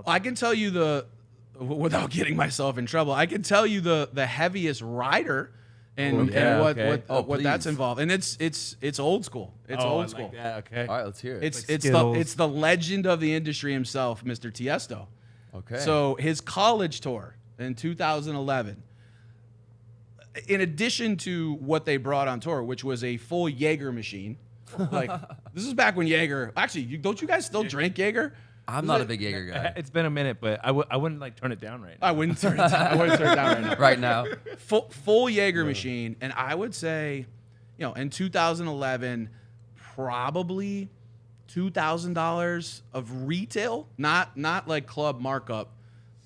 I can tell you without getting myself in trouble, I can tell you the heaviest rider and what that's involved. And it's old school. It's old school. Like that. Okay. All right, let's hear it. It's the legend of the industry himself, Mr. Tiesto. Okay. So his college tour in 2011, in addition to what they brought on tour, which was a full Jaeger machine, like this is back when Jaeger. Actually, don't you guys still drink Jaeger? I'm not a big Jaeger guy. It's been a minute, but I wouldn't like turn it down right now. I wouldn't turn it down. I wouldn't turn it down right now. Right now. Full Jaeger machine, and I would say, in 2011, probably $2,000 of retail, not like club markup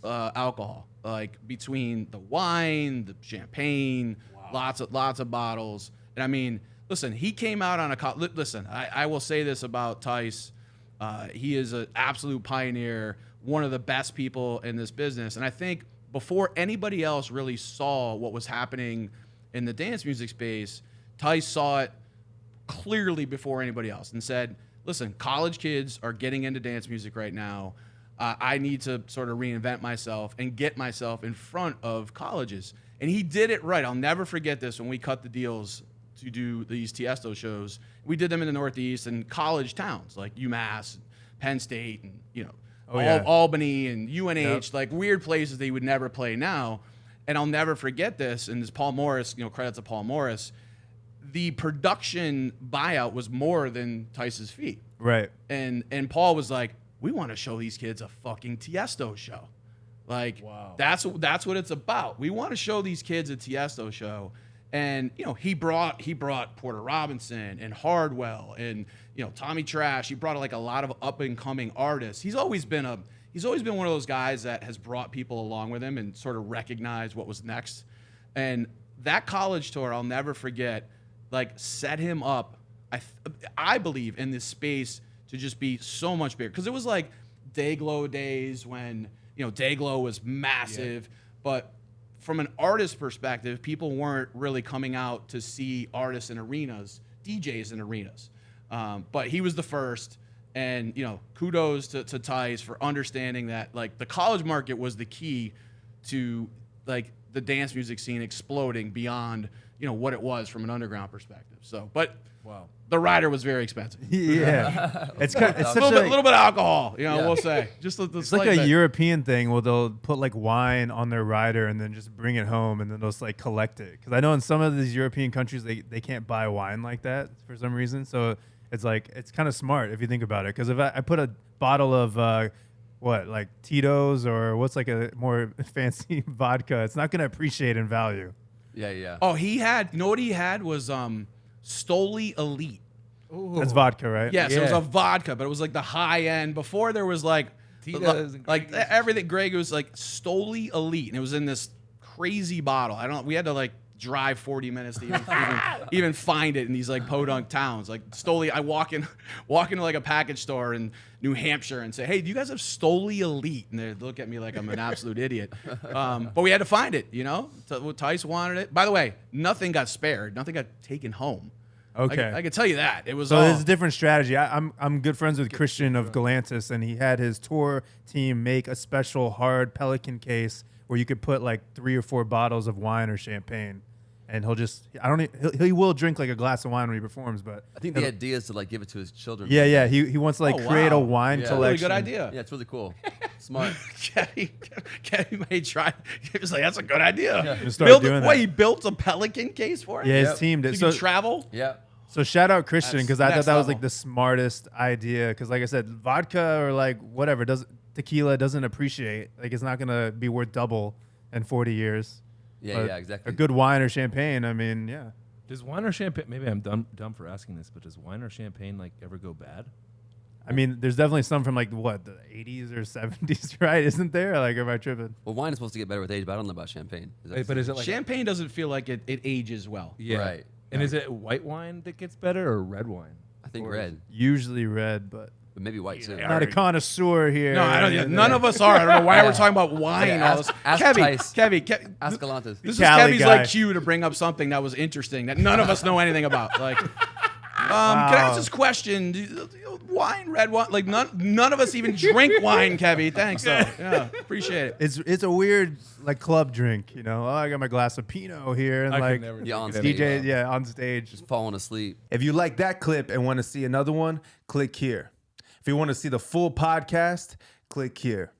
alcohol, like between the wine, the champagne, lots of bottles. And I mean, listen, he came out on listen, I will say this about Tice. He is an absolute pioneer, one of the best people in this business. And I think before anybody else really saw what was happening in the dance music space, Tice saw it clearly before anybody else and said, listen, college kids are getting into dance music right now. I need to sort of reinvent myself and get myself in front of colleges. And he did it right. I'll never forget this when we cut the deals to do these Tiesto shows. We did them in the Northeast and college towns like UMass, Penn State, and Albany and UNH, like weird places they would never play now. And I'll never forget this. And this Paul Morris, credit to Paul Morris. The production buyout was more than Tice's fee. Right. And Paul was like, we want to show these kids a fucking Tiesto show. Like, that's what it's about. We want to show these kids a Tiesto show. And, he brought Porter Robinson and Hardwell and, Tommy Trash. He brought like a lot of up and coming artists. He's always been one of those guys that has brought people along with him and sort of recognized what was next. And that college tour, I'll never forget, like set him up, I believe, in this space to just be so much bigger. Because it was like Dayglow days when, Dayglow was massive. Yeah. But from an artist perspective, people weren't really coming out to see artists in arenas, DJs in arenas. But he was the first. And, kudos to Tice for understanding that, like, the college market was the key to, like, the dance music scene exploding beyond, what it was from an underground perspective. So, but the rider was very expensive. Yeah, it's a little bit of alcohol, we'll say. Just it's like a European thing where they'll put like wine on their rider and then just bring it home and then they'll just like collect it. Because I know in some of these European countries they can't buy wine like that for some reason. So it's like it's kind of smart if you think about it. Because if I put a bottle of like Tito's or what's like a more fancy vodka, it's not going to appreciate in value. Yeah. Oh, what he had was Stoli Elite. Ooh. That's vodka, right? Yes, it was a vodka, but it was like the high end. Before there was like everything. Greg, it was like Stoli Elite, and it was in this crazy bottle. We had to like drive 40 minutes to even find it in these like podunk towns. Like Stoli, I walk into like a package store in New Hampshire and say, "Hey, do you guys have Stoli Elite?" And they look at me like I'm an absolute idiot. But we had to find it. Tice wanted it. By the way, nothing got spared. Nothing got taken home. Okay, I can tell you that it was. So there's a different strategy. I'm good friends with Christian of Galantis, and he had his tour team make a special hard Pelican case where you could put like 3 or 4 bottles of wine or champagne. And he will drink like a glass of wine when he performs, but I think the idea is to like give it to his children. Yeah. He wants to like create a wine collection. Really good idea. Yeah, it's really cool. Smart. Kenny may try. He was like, "That's a good idea." Yeah. Just start doing that. Wait, he built a Pelican case for it? Yeah, his team did. So you can travel? Yeah. So shout out Christian because I thought that was level. like the smartest idea. Because like I said, vodka or like whatever tequila doesn't appreciate. Like it's not gonna be worth double in 40 years. Yeah, exactly. A good wine or champagne, I mean, yeah. Does wine or champagne? Maybe I'm dumb for asking this, but does wine or champagne like ever go bad? I mean, there's definitely some from like the 80s or 70s, right? Isn't there? Like, am I tripping? Well, wine is supposed to get better with age, but I don't know about champagne. But is it like champagne doesn't feel like it ages well? Yeah, right. And is it white wine that gets better or red wine? I think red. Usually red, but maybe white too. Not a connoisseur here. No, I don't. None of us are. I don't know why we're talking about wine and all this. Ask Kevy, ask Galantis. This is Cali Kevy's guy. like cue to bring up something that was interesting that none of us know anything about. Like, Can I ask this question? Wine, red wine, like none of us even drink wine, Kevy. Thanks, though. Yeah, appreciate it. It's a weird like club drink, you know. Oh, I got my glass of Pinot here, and I could like never Yeah, on drink stage. it. DJ, on stage. Just falling asleep. If you like that clip and want to see another one, click here. If you want to see the full podcast, click here.